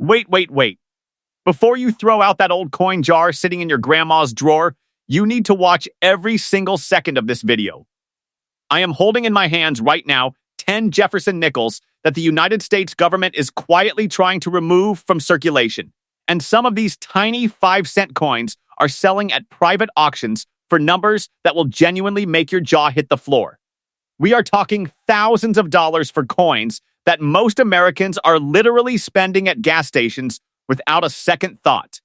Wait. Before you throw out that old coin jar sitting in your grandma's drawer, you need to watch every single second of this video. I am holding in my hands right now 10 Jefferson Nickels that the United States government is quietly trying to remove from circulation. And some of these tiny 5-cent coins are selling at private auctions for numbers that will genuinely make your jaw hit the floor. We are talking thousands of dollars for coins that most Americans are literally spending at gas stations without a second thought.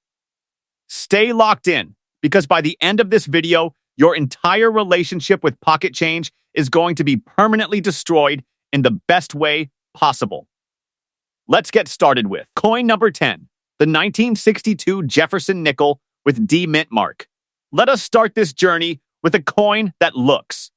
Stay locked in, because by the end of this video, your entire relationship with pocket change is going to be permanently destroyed in the best way possible. Let's get started with coin number 10, the 1962 Jefferson Nickel with D mint mark. Let us start this journey with a coin that looks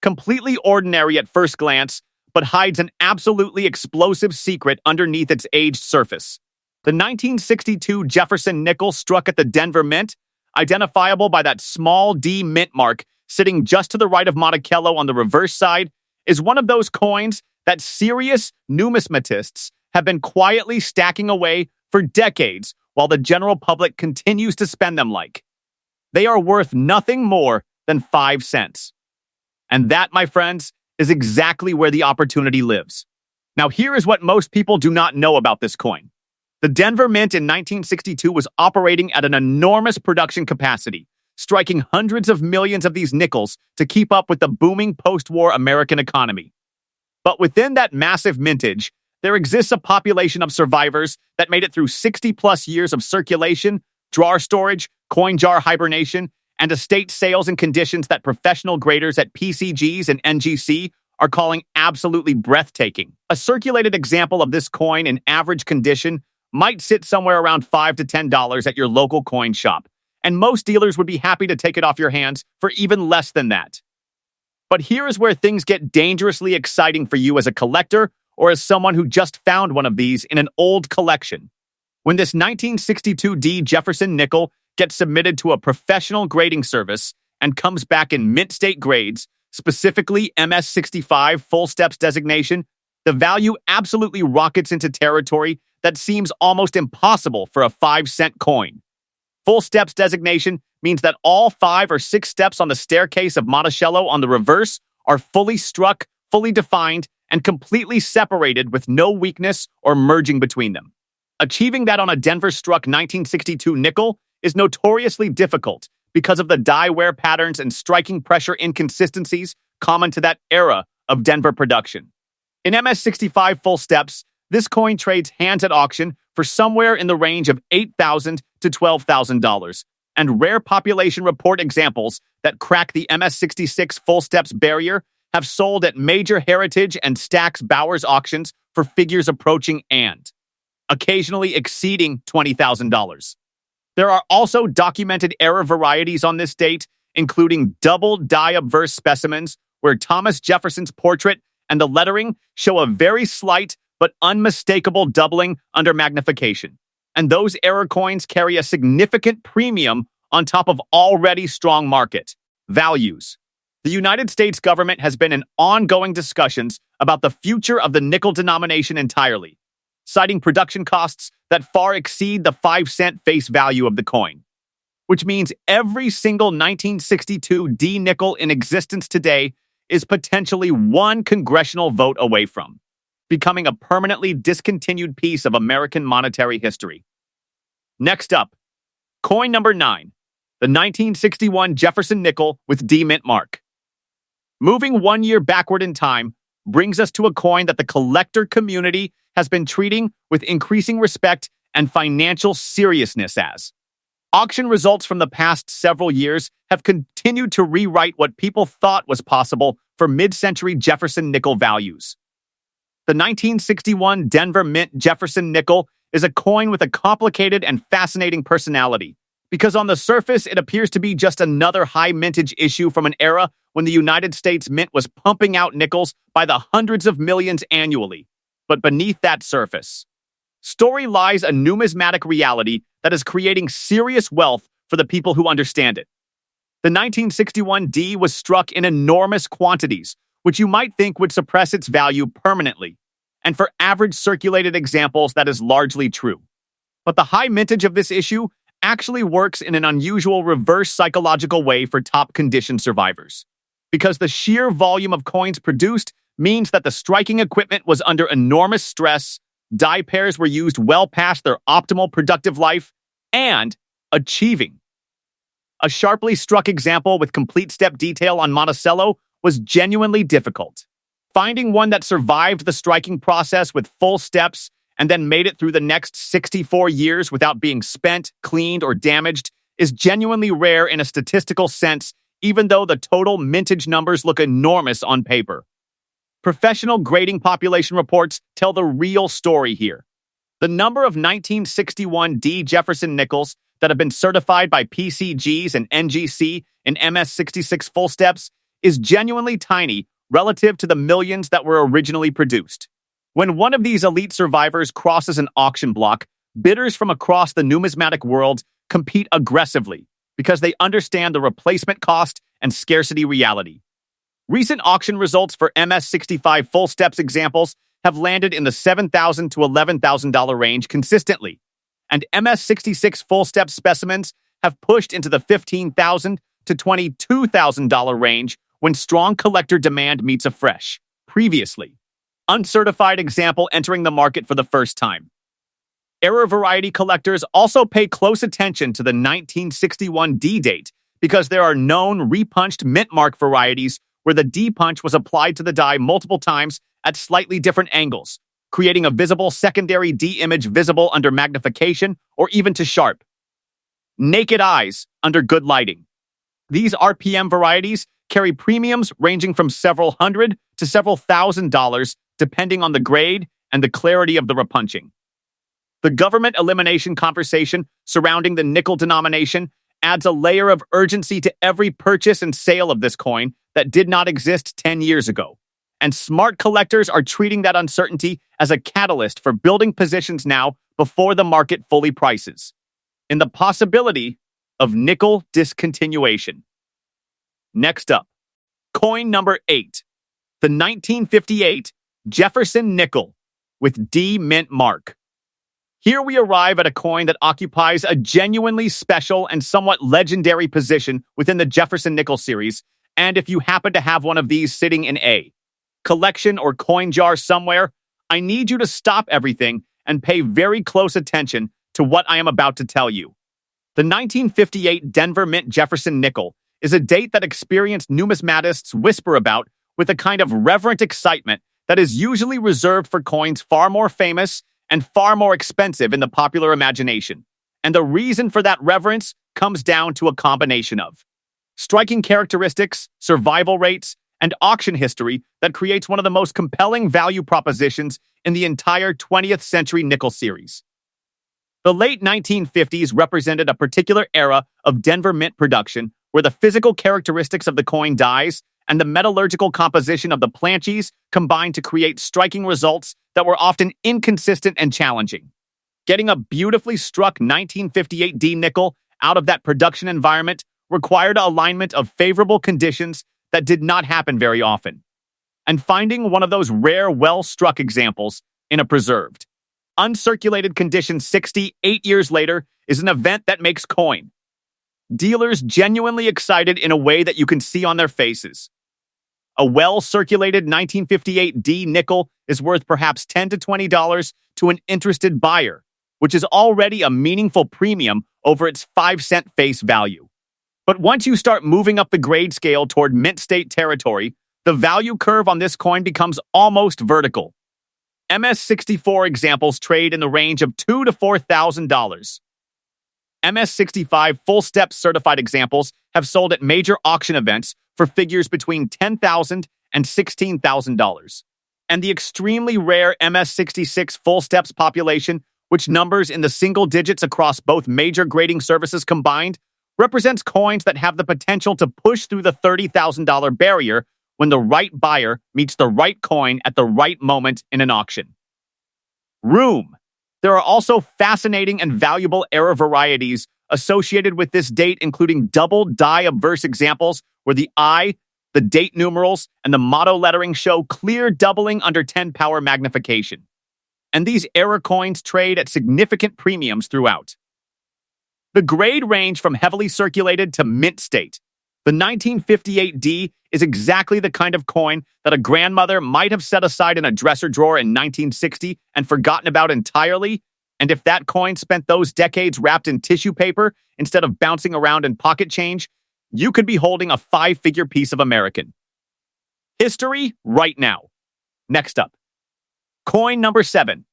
completely ordinary at first glance, but hides an absolutely explosive secret underneath its aged surface. The 1962 Jefferson Nickel struck at the Denver Mint, identifiable by that small D mint mark sitting just to the right of Monticello on the reverse side, is one of those coins that serious numismatists have been quietly stacking away for decades while the general public continues to spend them like. They are worth nothing more than 5 cents. And that, my friends, is exactly where the opportunity lives. Now, here is what most people do not know about this coin. The Denver Mint in 1962 was operating at an enormous production capacity, striking hundreds of millions of these nickels to keep up with the booming post-war American economy. But within that massive mintage, there exists a population of survivors that made it through 60-plus years of circulation, drawer storage, coin jar hibernation, and estate sales in conditions that professional graders at PCGs and NGC are calling absolutely breathtaking. A circulated example of this coin in average condition might sit somewhere around $5 to $10 at your local coin shop, and most dealers would be happy to take it off your hands for even less than that. But here is where things get dangerously exciting for you as a collector or as someone who just found one of these in an old collection. When this 1962 D Jefferson Nickel gets submitted to a professional grading service and comes back in mint state grades, specifically MS65 full steps designation, the value absolutely rockets into territory that seems almost impossible for a 5-cent coin. Full steps designation means that all 5 or 6 steps on the staircase of Monticello on the reverse are fully struck, fully defined, and completely separated with no weakness or merging between them. Achieving that on a Denver-struck 1962 nickel is notoriously difficult because of the die wear patterns and striking pressure inconsistencies common to that era of Denver production. In MS65 full steps, this coin trades hands at auction for somewhere in the range of $8,000 to $12,000, and rare population report examples that crack the MS66 full steps barrier have sold at major Heritage and Stax Bowers auctions for figures approaching and occasionally exceeding $20,000. There are also documented error varieties on this date, including double die-obverse specimens where Thomas Jefferson's portrait and the lettering show a very slight but unmistakable doubling under magnification. And those error coins carry a significant premium on top of already strong market values. The United States government has been in ongoing discussions about the future of the nickel denomination entirely, citing production costs that far exceed the 5-cent face value of the coin, which means every single 1962 D nickel in existence today is potentially one congressional vote away from becoming a permanently discontinued piece of American monetary history. Next up, coin number 9, the 1961 Jefferson Nickel with D mint mark. Moving 1 year backward in time brings us to a coin that the collector community has been treating with increasing respect and financial seriousness as. Auction results from the past several years have continued to rewrite what people thought was possible for mid-century Jefferson Nickel values. The 1961 Denver Mint Jefferson Nickel is a coin with a complicated and fascinating personality, because on the surface it appears to be just another high mintage issue from an era when the United States Mint was pumping out nickels by the hundreds of millions annually. But beneath that surface story lies a numismatic reality that is creating serious wealth for the people who understand it. The 1961 D was struck in enormous quantities, which you might think would suppress its value permanently. And for average circulated examples, that is largely true. But the high mintage of this issue actually works in an unusual reverse psychological way for top condition survivors. Because the sheer volume of coins produced means that the striking equipment was under enormous stress, die pairs were used well past their optimal productive life, and achieving. A sharply struck example with complete step detail on Monticello was genuinely difficult. Finding one that survived the striking process with full steps and then made it through the next 64 years without being spent, cleaned, or damaged is genuinely rare in a statistical sense, even though the total mintage numbers look enormous on paper. Professional grading population reports tell the real story here. The number of 1961 D Jefferson Nickels that have been certified by PCGs and NGC in MS66 full steps is genuinely tiny relative to the millions that were originally produced. When one of these elite survivors crosses an auction block, bidders from across the numismatic world compete aggressively because they understand the replacement cost and scarcity reality. Recent auction results for MS65 full steps examples have landed in the $7,000 to $11,000 range consistently, and MS66 full step specimens have pushed into the $15,000 to $22,000 range when strong collector demand meets a fresh, previously uncertified example entering the market for the first time. Error variety collectors also pay close attention to the 1961 D date because there are known repunched mint mark varieties where the D punch was applied to the die multiple times at slightly different angles, creating a visible secondary D image visible under magnification or even to sharp. Naked eyes under good lighting. These RPM varieties carry premiums ranging from several hundred to several $1,000s depending on the grade and the clarity of the repunching. The government elimination conversation surrounding the nickel denomination adds a layer of urgency to every purchase and sale of this coin that did not exist 10 years ago. And smart collectors are treating that uncertainty as a catalyst for building positions now before the market fully prices, in the possibility of nickel discontinuation. Next up, coin number 8, the 1958 Jefferson Nickel with D mint mark. Here we arrive at a coin that occupies a genuinely special and somewhat legendary position within the Jefferson Nickel series, and if you happen to have one of these sitting in a collection or coin jar somewhere, I need you to stop everything and pay very close attention to what I am about to tell you. The 1958 Denver Mint Jefferson Nickel is a date that experienced numismatists whisper about with a kind of reverent excitement that is usually reserved for coins far more famous and far more expensive in the popular imagination. And the reason for that reverence comes down to a combination of striking characteristics, survival rates, and auction history that creates one of the most compelling value propositions in the entire 20th century nickel series. The late 1950s represented a particular era of Denver mint production where the physical characteristics of the coin dies and the metallurgical composition of the planches combined to create striking results that were often inconsistent and challenging. Getting a beautifully struck 1958 D nickel out of that production environment required an alignment of favorable conditions that did not happen very often. And finding one of those rare, well-struck examples in a preserved, uncirculated condition 68 years later is an event that makes coin. Dealers genuinely excited in a way that you can see on their faces. A well-circulated 1958 D nickel is worth perhaps $10 to $20 to an interested buyer, which is already a meaningful premium over its 5-cent face value. But once you start moving up the grade scale toward mint state territory, the value curve on this coin becomes almost vertical. MS64 examples trade in the range of $2,000 to $4,000. MS65 full-step certified examples have sold at major auction events for figures between $10,000 and $16,000. And the extremely rare MS66 full steps population, which numbers in the single digits across both major grading services combined, represents coins that have the potential to push through the $30,000 barrier when the right buyer meets the right coin at the right moment in an auction. Room. There are also fascinating and valuable error varieties associated with this date, including double die obverse examples where the I, the date numerals, and the motto lettering show clear doubling under 10 power magnification. and these era coins trade at significant premiums throughout. The grade range from heavily circulated to mint state. The 1958D is exactly the kind of coin that a grandmother might have set aside in a dresser drawer in 1960 and forgotten about entirely, and if that coin spent those decades wrapped in tissue paper instead of bouncing around in pocket change, you could be holding a five-figure piece of American. History right now. Next up. Coin number 7.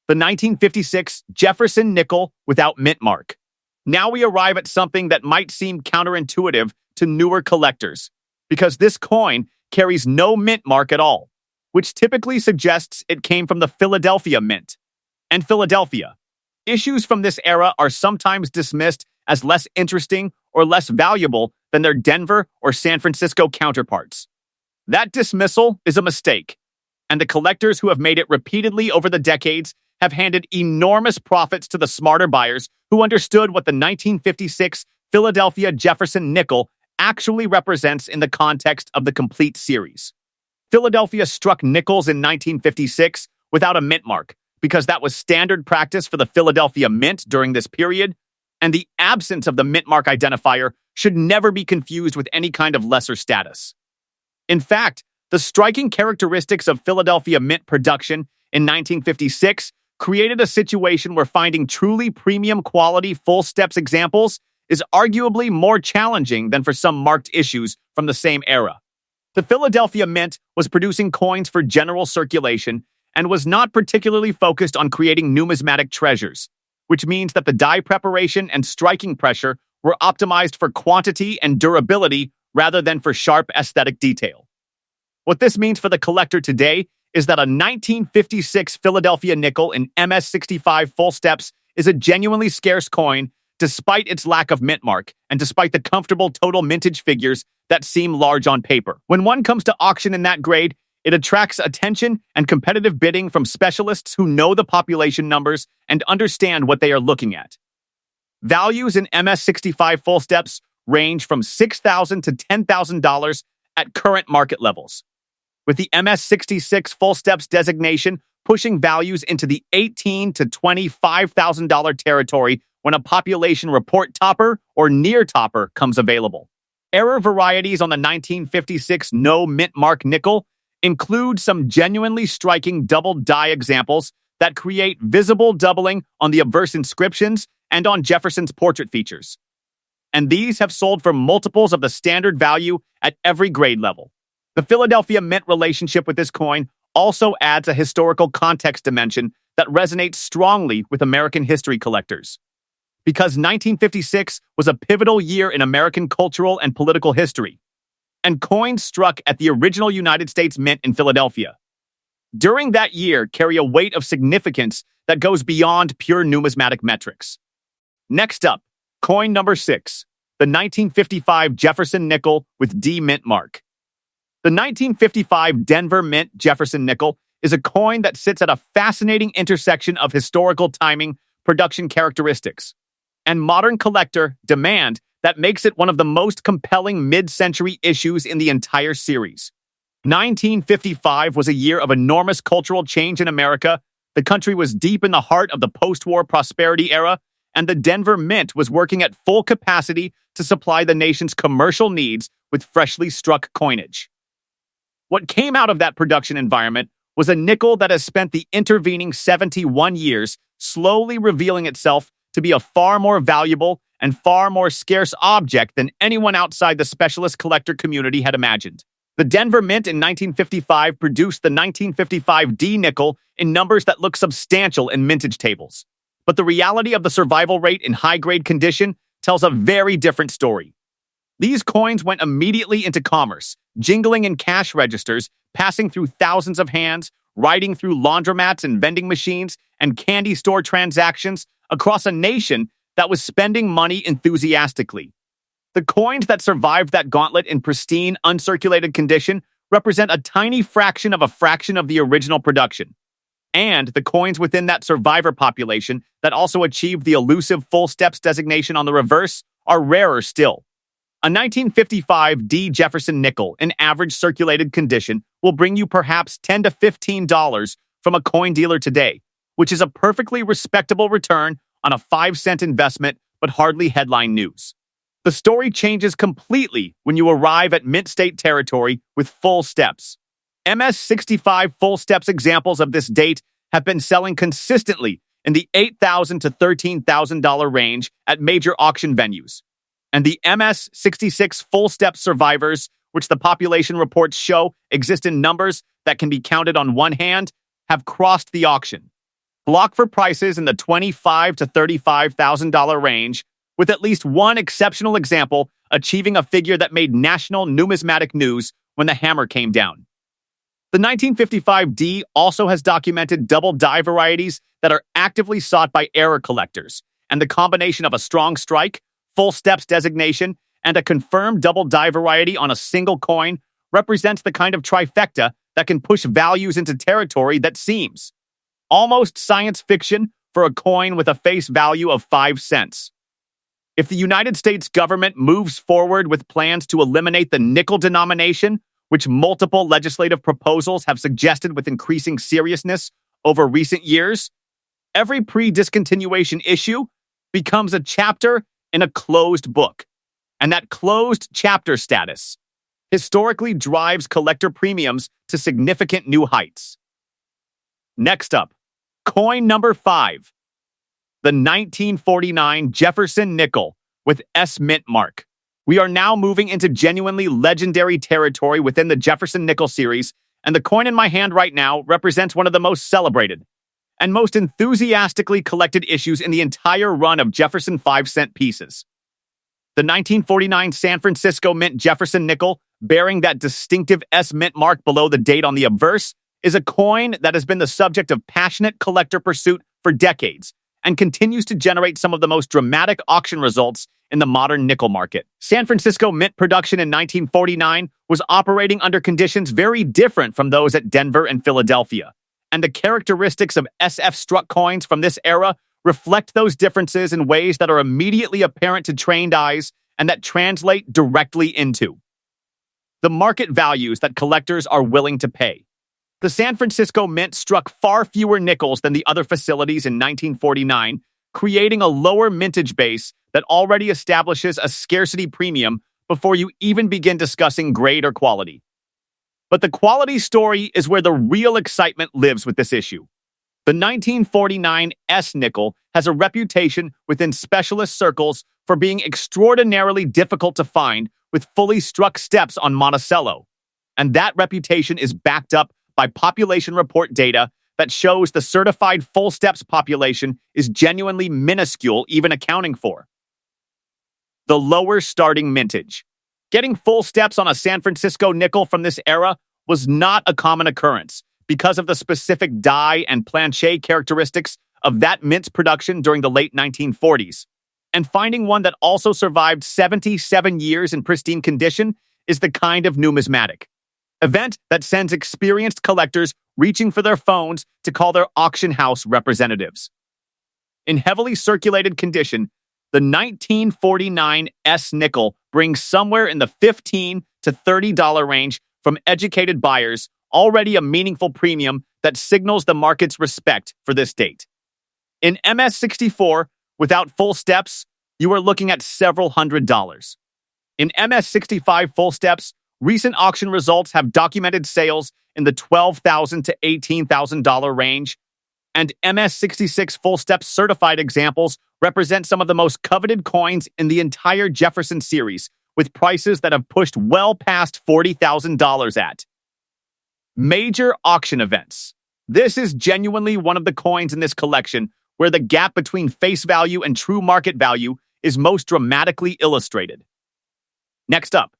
The 1956 Jefferson Nickel without mint mark. Now we arrive at something that might seem counterintuitive to newer collectors, because this coin carries no mint mark at all, which typically suggests it came from the Philadelphia Mint. And Philadelphia. Issues from this era are sometimes dismissed as less interesting or less valuable than their Denver or San Francisco counterparts. That dismissal is a mistake, and the collectors who have made it repeatedly over the decades have handed enormous profits to the smarter buyers who understood what the 1956 Philadelphia Jefferson Nickel actually represents in the context of the complete series. Philadelphia struck nickels in 1956 without a mint mark because that was standard practice for the Philadelphia Mint during this period, and the absence of the mint mark identifier should never be confused with any kind of lesser status. In fact, the striking characteristics of Philadelphia Mint production in 1956 created a situation where finding truly premium quality full steps examples is arguably more challenging than for some marked issues from the same era. The Philadelphia Mint was producing coins for general circulation and was not particularly focused on creating numismatic treasures, which means that the die preparation and striking pressure were optimized for quantity and durability rather than for sharp aesthetic detail. What this means for the collector today is that a 1956 Philadelphia nickel in MS65 full steps is a genuinely scarce coin despite its lack of mint mark and despite the comfortable total mintage figures that seem large on paper. When one comes to auction in that grade, it attracts attention and competitive bidding from specialists who know the population numbers and understand what they are looking at. Values in MS65 full steps range from $6,000 to $10,000 at current market levels, with the MS66 full steps designation pushing values into the $18,000 to $25,000 territory when a population report topper or near topper comes available. Error varieties on the 1956 no mint mark nickel include some genuinely striking double die examples that create visible doubling on the obverse inscriptions and on Jefferson's portrait features. And these have sold for multiples of the standard value at every grade level. The Philadelphia Mint relationship with this coin also adds a historical context dimension that resonates strongly with American history collectors. Because 1956 was a pivotal year in American cultural and political history, and coins struck at the original United States Mint in Philadelphia during that year carry a weight of significance that goes beyond pure numismatic metrics. Next up, coin number 6, the 1955 Jefferson Nickel with D mint mark. The 1955 Denver Mint Jefferson Nickel is a coin that sits at a fascinating intersection of historical timing, production characteristics, and modern collector demand that makes it one of the most compelling mid-century issues in the entire series. 1955 was a year of enormous cultural change in America. The country was deep in the heart of the post-war prosperity era, and the Denver Mint was working at full capacity to supply the nation's commercial needs with freshly struck coinage. What came out of that production environment was a nickel that has spent the intervening 71 years slowly revealing itself to be a far more valuable and far more scarce object than anyone outside the specialist collector community had imagined. The Denver Mint in 1955 produced the 1955 D nickel in numbers that look substantial in mintage tables. But the reality of the survival rate in high-grade condition tells a very different story. These coins went immediately into commerce, jingling in cash registers, passing through thousands of hands, riding through laundromats and vending machines and candy store transactions across a nation that was spending money enthusiastically. The coins that survived that gauntlet in pristine, uncirculated condition represent a tiny fraction of the original production. And the coins within that survivor population that also achieved the elusive full steps designation on the reverse are rarer still. A 1955 D Jefferson Nickel in average circulated condition will bring you perhaps $10 to $15 from a coin dealer today, which is a perfectly respectable return on a 5-cent investment, but hardly headline news. The story changes completely when you arrive at mint state territory with full steps. MS-65 full steps examples of this date have been selling consistently in the $8,000 to $13,000 range at major auction venues. And the MS-66 full step survivors, which the population reports show exist in numbers that can be counted on one hand, have crossed the auction. Block for prices in the $25,000 to $35,000 range, with at least one exceptional example achieving a figure that made national numismatic news when the hammer came down. The 1955D also has documented double die varieties that are actively sought by error collectors, and the combination of a strong strike, full steps designation, and a confirmed double die variety on a single coin represents the kind of trifecta that can push values into territory that seems almost science fiction for a coin with a face value of 5 cents. If the United States government moves forward with plans to eliminate the nickel denomination, which multiple legislative proposals have suggested with increasing seriousness over recent years, every pre-discontinuation issue becomes a chapter in a closed book. And that closed chapter status historically drives collector premiums to significant new heights. Next up, coin number 5, the 1949 Jefferson Nickel with S mint mark. We are now moving into genuinely legendary territory within the Jefferson Nickel series, and the coin in my hand right now represents one of the most celebrated and most enthusiastically collected issues in the entire run of Jefferson 5-cent pieces. The 1949 San Francisco Mint Jefferson Nickel, bearing that distinctive S mint mark below the date on the obverse, is a coin that has been the subject of passionate collector pursuit for decades and continues to generate some of the most dramatic auction results in the modern nickel market. San Francisco Mint production in 1949 was operating under conditions very different from those at Denver and Philadelphia, and the characteristics of SF struck coins from this era reflect those differences in ways that are immediately apparent to trained eyes and that translate directly into the market values that collectors are willing to pay. The San Francisco Mint struck far fewer nickels than the other facilities in 1949, creating a lower mintage base that already establishes a scarcity premium before you even begin discussing grade or quality. But the quality story is where the real excitement lives with this issue. The 1949 S nickel has a reputation within specialist circles for being extraordinarily difficult to find with fully struck steps on Monticello, and that reputation is backed up by population report data that shows the certified full steps population is genuinely minuscule, even accounting for the lower starting mintage. Getting full steps on a San Francisco nickel from this era was not a common occurrence because of the specific die and plancher characteristics of that mint's production during the late 1940s. And finding one that also survived 77 years in pristine condition is the kind of numismatic event that sends experienced collectors reaching for their phones to call their auction house representatives. In heavily circulated condition, the 1949 S nickel brings somewhere in the $15 to $30 range from educated buyers, already a meaningful premium that signals the market's respect for this date. In MS-64, without full steps, you are looking at several $100s. In MS-65 full steps, recent auction results have documented sales in the $12,000 to $18,000 range, and MS-66 full steps certified examples represent some of the most coveted coins in the entire Jefferson series, with prices that have pushed well past $40,000 at major auction events. This is genuinely one of the coins in this collection where the gap between face value and true market value is most dramatically illustrated. Next up,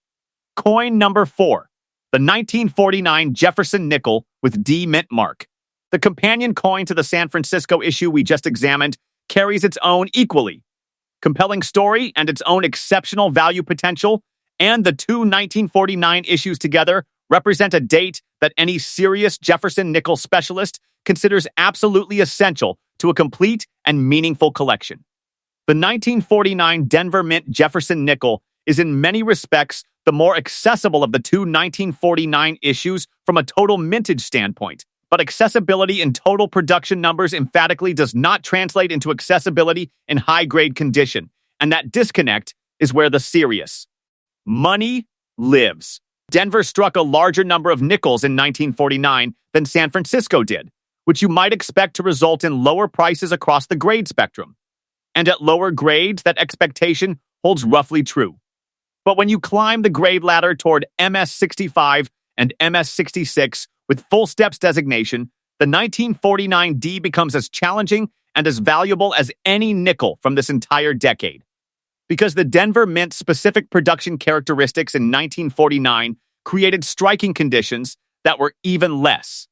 coin number 4, the 1949 Jefferson Nickel with D mint mark. The companion coin to the San Francisco issue we just examined carries its own equally compelling story and its own exceptional value potential, and the two 1949 issues together represent a date that any serious Jefferson Nickel specialist considers absolutely essential to a complete and meaningful collection. The 1949 Denver Mint Jefferson Nickel is in many respects the more accessible of the two 1949 issues from a total mintage standpoint, but accessibility in total production numbers emphatically does not translate into accessibility in high-grade condition, and that disconnect is where the serious money lives. Denver struck a larger number of nickels in 1949 than San Francisco did, which you might expect to result in lower prices across the grade spectrum. And at lower grades, that expectation holds roughly true. But when you climb the grade ladder toward MS65 and MS66 with full steps designation, the 1949D becomes as challenging and as valuable as any nickel from this entire decade. Because the Denver Mint's specific production characteristics in 1949 created striking conditions that were even less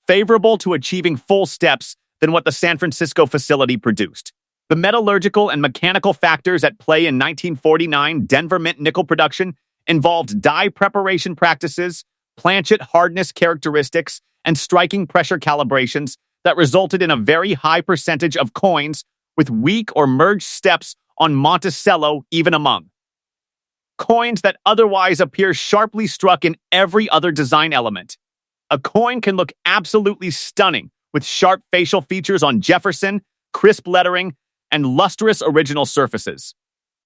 favorable to achieving full steps than what the San Francisco facility produced. The metallurgical and mechanical factors at play in 1949 Denver Mint nickel production involved die preparation practices, planchet hardness characteristics, and striking pressure calibrations that resulted in a very high percentage of coins with weak or merged steps on Monticello even among coins that otherwise appear sharply struck in every other design element. A coin can look absolutely stunning with sharp facial features on Jefferson, crisp lettering, and lustrous original surfaces,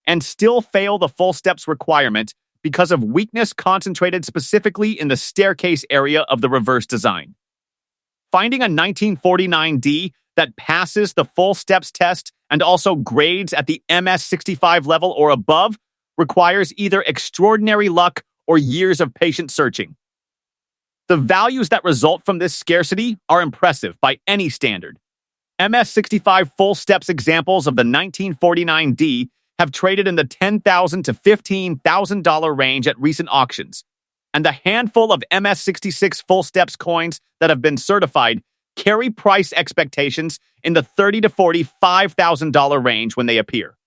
and still fail the full steps requirement because of weakness concentrated specifically in the staircase area of the reverse design. Finding a 1949D that passes the full steps test and also grades at the MS65 level or above requires either extraordinary luck or years of patient searching. The values that result from this scarcity are impressive by any standard. MS65 full steps examples of the 1949D have traded in the $10,000 to $15,000 range at recent auctions, and the handful of MS66 full steps coins that have been certified carry price expectations in the $30,000 to $45,000 range when they appear.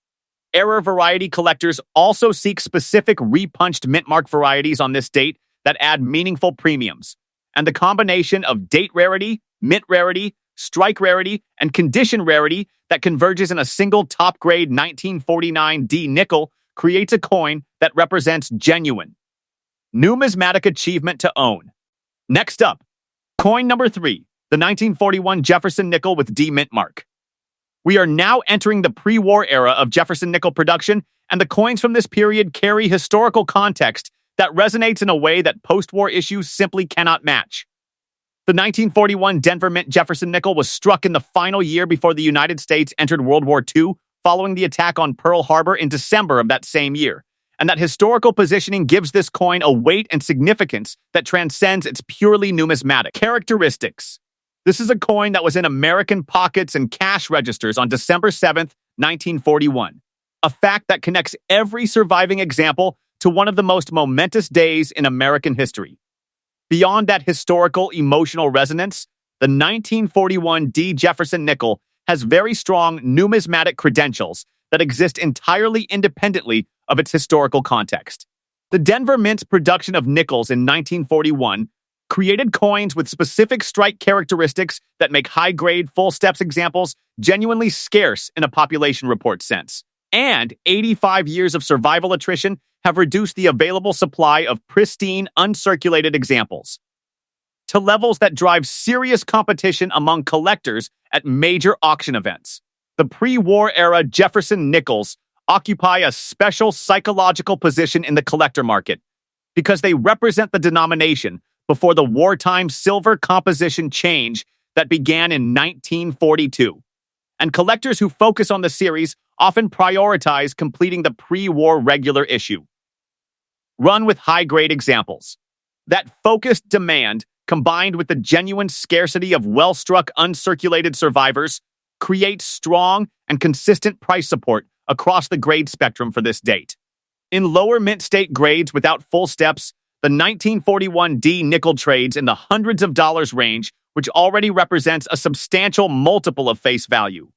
Error variety collectors also seek specific repunched mint mark varieties on this date that add meaningful premiums, and the combination of date rarity, mint rarity, strike rarity, and condition rarity that converges in a single top-grade 1949D nickel creates a coin that represents genuine numismatic achievement to own. Next up, coin number 3, the 1941 Jefferson Nickel with D mint mark. We are now entering the pre-war era of Jefferson Nickel production, and the coins from this period carry historical context that resonates in a way that post-war issues simply cannot match. The 1941 Denver Mint Jefferson Nickel was struck in the final year before the United States entered World War II, following the attack on Pearl Harbor in December of that same year. And that historical positioning gives this coin a weight and significance that transcends its purely numismatic characteristics. This is a coin that was in American pockets and cash registers on December 7th, 1941. A fact that connects every surviving example to one of the most momentous days in American history. Beyond that historical, emotional resonance, the 1941 D. Jefferson Nickel has very strong numismatic credentials that exist entirely independently of its historical context. The Denver Mint's production of nickels in 1941 created coins with specific strike characteristics that make high-grade full steps examples genuinely scarce in a population report sense. And 85 years of survival attrition have reduced the available supply of pristine, uncirculated examples to levels that drive serious competition among collectors at major auction events. The pre-war era Jefferson Nickels occupy a special psychological position in the collector market because they represent the denomination before the wartime silver composition change that began in 1942. And collectors who focus on the series often prioritize completing the pre-war regular issue. Run with high-grade examples. That focused demand, combined with the genuine scarcity of well-struck uncirculated survivors, creates strong and consistent price support across the grade spectrum for this date. In lower mint state grades without full steps, the 1941D nickel trades in the hundreds of dollars range, which already represents a substantial multiple of face value.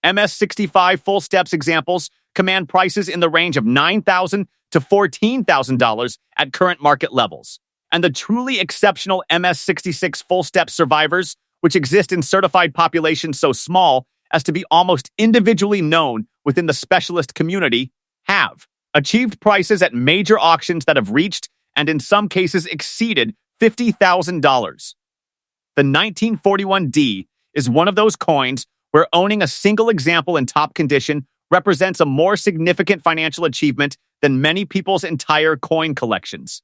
MS65 full steps examples command prices in the range of $9,000 to $14,000 at current market levels. And the truly exceptional MS66 full step survivors, which exist in certified populations so small as to be almost individually known within the specialist community, have achieved prices at major auctions that have reached and in some cases exceeded $50,000. The 1941D is one of those coins where owning a single example in top condition represents a more significant financial achievement than many people's entire coin collections.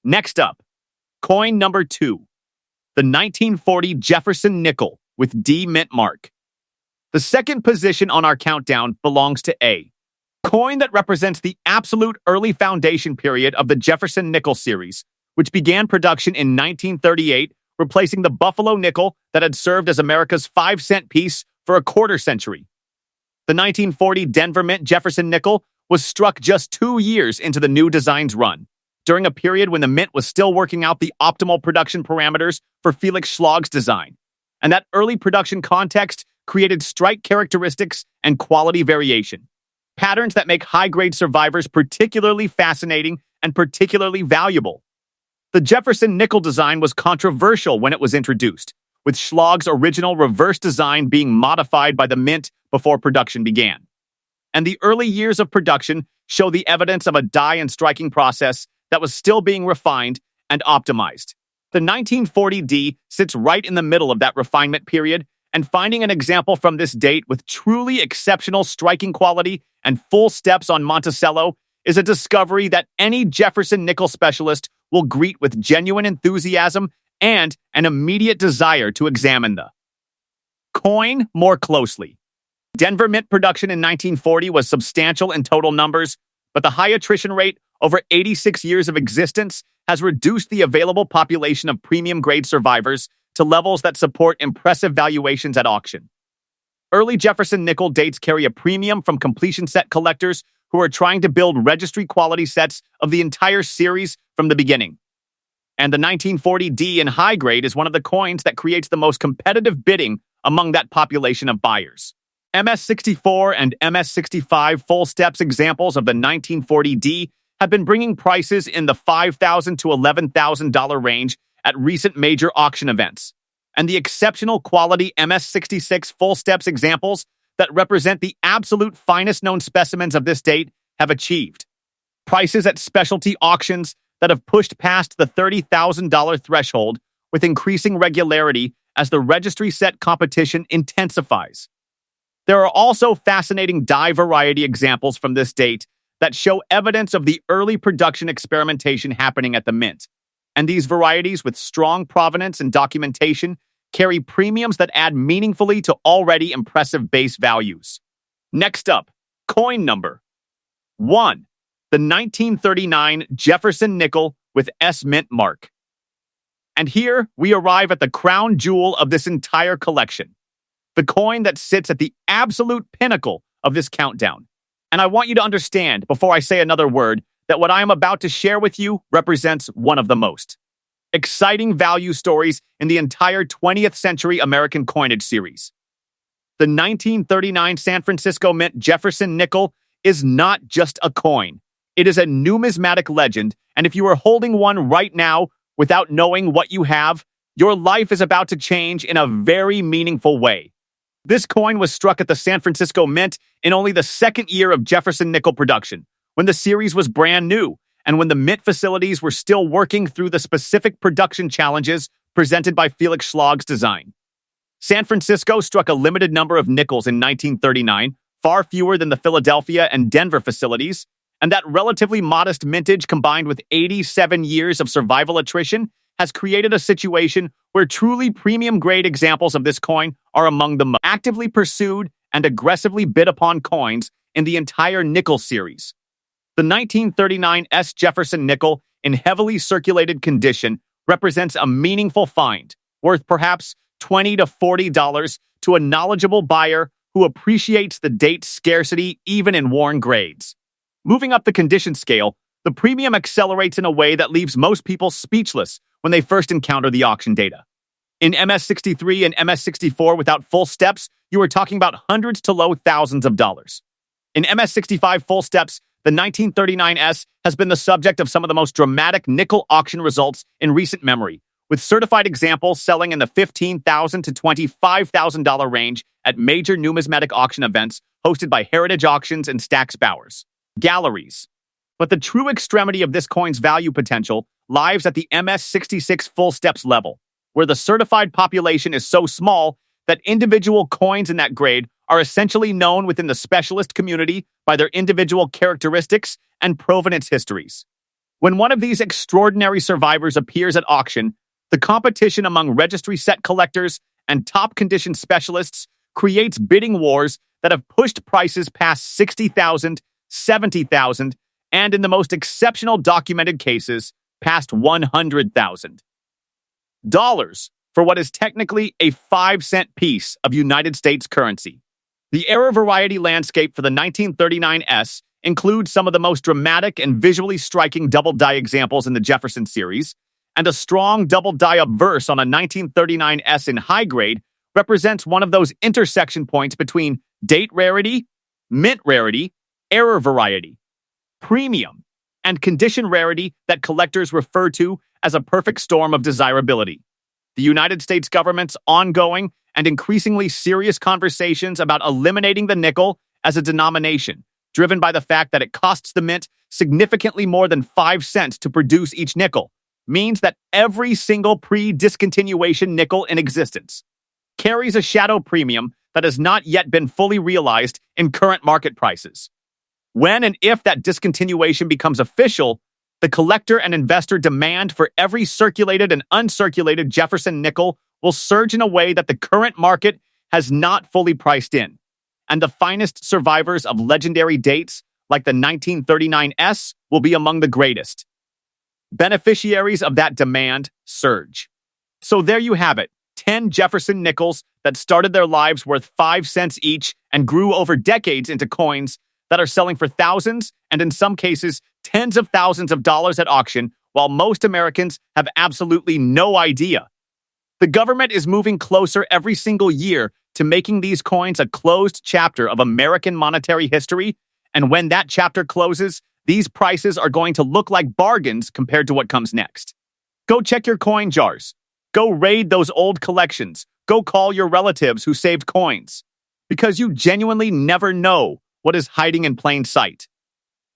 Next up, coin number 2, the 1940 Jefferson Nickel with D mint mark. The second position on our countdown belongs to A, coin that represents the absolute early foundation period of the Jefferson Nickel series, which began production in 1938, replacing the Buffalo nickel that had served as America's 5-cent piece for a quarter century. The 1940 Denver Mint Jefferson Nickel was struck just 2 years into the new design's run, during a period when the Mint was still working out the optimal production parameters for Felix Schlag's design. And that early production context created strike characteristics and quality variation, patterns that make high-grade survivors particularly fascinating and particularly valuable. The Jefferson Nickel design was controversial when it was introduced, with Schlag's original reverse design being modified by the Mint before production began. And the early years of production show the evidence of a die and striking process that was still being refined and optimized. The 1940D sits right in the middle of that refinement period, and finding an example from this date with truly exceptional striking quality and full steps on Monticello is a discovery that any Jefferson Nickel specialist will greet with genuine enthusiasm and an immediate desire to examine the coin more closely. Denver Mint production in 1940 was substantial in total numbers, but the high attrition rate over 86 years of existence has reduced the available population of premium-grade survivors to levels that support impressive valuations at auction. Early Jefferson Nickel dates carry a premium from completion set collectors who are trying to build registry-quality sets of the entire series from the beginning. And the 1940D in high grade is one of the coins that creates the most competitive bidding among that population of buyers. MS64 and MS65 full steps examples of the 1940D have been bringing prices in the $5,000 to $11,000 range at recent major auction events. And the exceptional quality MS66 full steps examples that represent the absolute finest known specimens of this date have achieved prices at specialty auctions that have pushed past the $30,000 threshold with increasing regularity as the registry set competition intensifies. There are also fascinating die variety examples from this date that show evidence of the early production experimentation happening at the Mint. And these varieties with strong provenance and documentation carry premiums that add meaningfully to already impressive base values. Next up, coin number 1, the 1939 Jefferson Nickel with S mint mark. And here we arrive at the crown jewel of this entire collection, the coin that sits at the absolute pinnacle of this countdown. And I want you to understand, before I say another word, that what I am about to share with you represents one of the most exciting value stories in the entire 20th century American coinage series. The 1939 San Francisco Mint Jefferson Nickel is not just a coin. It is a numismatic legend, and if you are holding one right now without knowing what you have, your life is about to change in a very meaningful way. This coin was struck at the San Francisco Mint in only the second year of Jefferson Nickel production, when the series was brand new, and when the Mint facilities were still working through the specific production challenges presented by Felix Schlag's design. San Francisco struck a limited number of nickels in 1939, far fewer than the Philadelphia and Denver facilities, and that relatively modest mintage combined with 87 years of survival attrition has created a situation where truly premium-grade examples of this coin are among the most actively pursued and aggressively bid upon coins in the entire nickel series. The 1939 S Jefferson Nickel, in heavily circulated condition, represents a meaningful find, worth perhaps $20 to $40 to a knowledgeable buyer who appreciates the date's scarcity even in worn grades. Moving up the condition scale, the premium accelerates in a way that leaves most people speechless when they first encounter the auction data. In MS63 and MS64 without full steps, you are talking about hundreds to low thousands of dollars. In MS65 full steps, the 1939S has been the subject of some of the most dramatic nickel auction results in recent memory, with certified examples selling in the $15,000 to $25,000 range at major numismatic auction events hosted by Heritage Auctions and Stack's Bowers galleries. But the true extremity of this coin's value potential lies at the MS66 full steps level, where the certified population is so small that individual coins in that grade are essentially known within the specialist community by their individual characteristics and provenance histories. When one of these extraordinary survivors appears at auction, the competition among registry set collectors and top condition specialists creates bidding wars that have pushed prices past $60,000, $70,000, and in the most exceptional documented cases, past $100,000 for what is technically a 5-cent piece of United States currency. The error variety landscape for the 1939 S includes some of the most dramatic and visually striking double die examples in the Jefferson series, and a strong double die obverse on a 1939 S in high grade represents one of those intersection points between date rarity, mint rarity, error variety, premium, and condition rarity that collectors refer to as a perfect storm of desirability. The United States government's ongoing and increasingly serious conversations about eliminating the nickel as a denomination, driven by the fact that it costs the mint significantly more than 5 cents to produce each nickel, means that every single pre-discontinuation nickel in existence carries a shadow premium that has not yet been fully realized in current market prices. When and if that discontinuation becomes official, the collector and investor demand for every circulated and uncirculated Jefferson nickel will surge in a way that the current market has not fully priced in, and the finest survivors of legendary dates like the 1939 S will be among the greatest. Beneficiaries of that demand surge. So there you have it, 10 Jefferson Nickels that started their lives worth 5 cents each and grew over decades into coins that are selling for thousands and in some cases tens of thousands of dollars at auction, while most Americans have absolutely no idea. The government is moving closer every single year to making these coins a closed chapter of American monetary history, and when that chapter closes, these prices are going to look like bargains compared to what comes next. Go check your coin jars. Go raid those old collections. Go call your relatives who saved coins. Because you genuinely never know what is hiding in plain sight.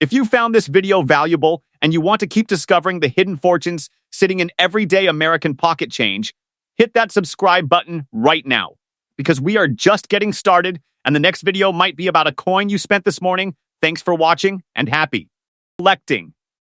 If you found this video valuable and you want to keep discovering the hidden fortunes sitting in everyday American pocket change, hit that subscribe button right now, because we are just getting started and the next video might be about a coin you spent this morning. Thanks for watching and happy collecting.